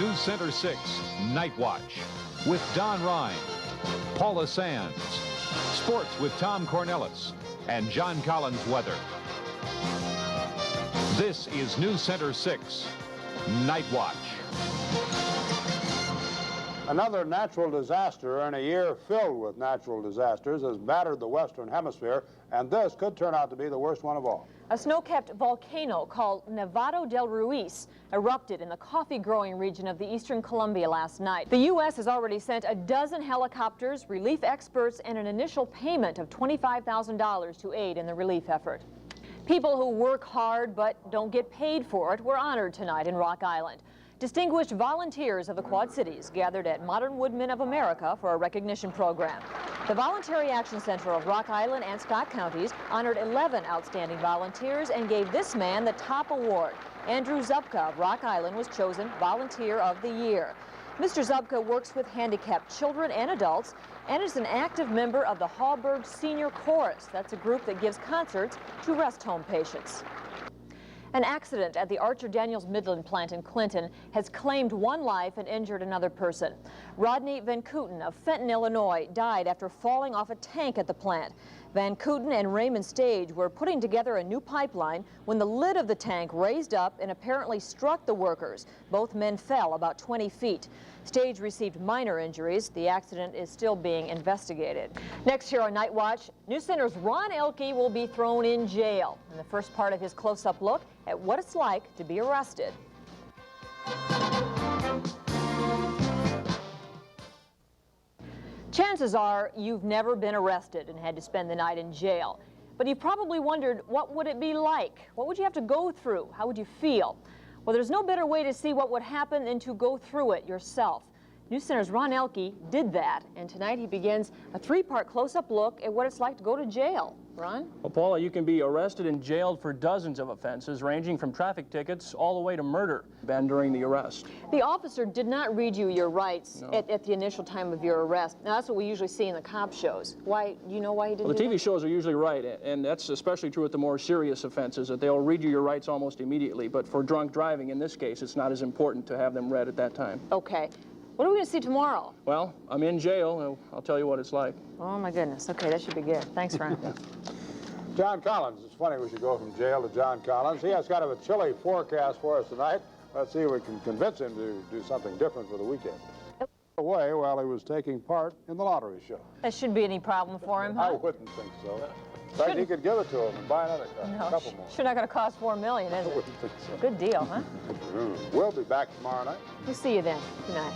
News Center 6 Nightwatch with Don Ryan, Paula Sands, Sports with Tom Cornelis, and John Collins Weather. This is News Center 6 Nightwatch. Another natural disaster in a year filled with natural disasters has battered the Western Hemisphere, and this could turn out to be the worst one of all. A snow-capped volcano called Nevado del Ruiz erupted in the coffee-growing region of the eastern Colombia last night. The U.S. has already sent a dozen helicopters, relief experts, and an initial payment of $25,000 to aid in the relief effort. People who work hard but don't get paid for it were honored tonight in Rock Island. Distinguished volunteers of the Quad Cities gathered at Modern Woodmen of America for a recognition program. The Voluntary Action Center of Rock Island and Scott counties honored 11 outstanding volunteers and gave this man the top award. Andrew Zupka of Rock Island was chosen Volunteer of the Year. Mr. Zupka works with handicapped children and adults and is an active member of the Hallberg Senior Chorus. That's a group that gives concerts to rest home patients. An accident at the Archer Daniels Midland plant in Clinton has claimed one life and injured another person. Rodney Van Kooten of Fenton, Illinois, died after falling off a tank at the plant. Van Kooten and Raymond Stage were putting together a new pipeline when the lid of the tank raised up and apparently struck the workers. Both men fell about 20 feet. Stage received minor injuries. The accident is still being investigated. Next here on Night Watch, News Center's Ron Elke will be thrown in jail. In the first part of his close-up look at what it's like to be arrested. Chances are you've never been arrested and had to spend the night in jail. But you've probably wondered, what would it be like? What would you have to go through? How would you feel? Well, there's no better way to see what would happen than to go through it yourself. News Center's Ron Elke did that, and tonight he begins a three-part close-up look at what it's like to go to jail. Ron? Well, Paula, you can be arrested and jailed for dozens of offenses, ranging from traffic tickets all the way to murder, banned during the arrest. The officer did not read you your rights at the initial time of your arrest. Now, that's what we usually see in the cop shows. Why? Do you know why he didn't Well, the do TV shows are usually right, and that's especially true with the more serious offenses, that they'll read you your rights almost immediately. But for drunk driving, in this case, it's not as important to have them read at that time. Okay. What are we going to see tomorrow? Well, I'm in jail, and I'll tell you what it's like. Oh, my goodness. Okay, that should be good. Thanks, Ron. John Collins. It's funny we should go from jail to John Collins. He has kind of a chilly forecast for us tonight. Let's see if we can convince him to do something different for the weekend. Away while he was taking part in the lottery show. That shouldn't be any problem for him, huh? I wouldn't think so. In fact, he could give it to him and buy another car, No, a couple more. sure not going to cost $4 million, is I it? wouldn't think so. Good deal, huh? We'll be back tomorrow night. We'll see you then. Good night.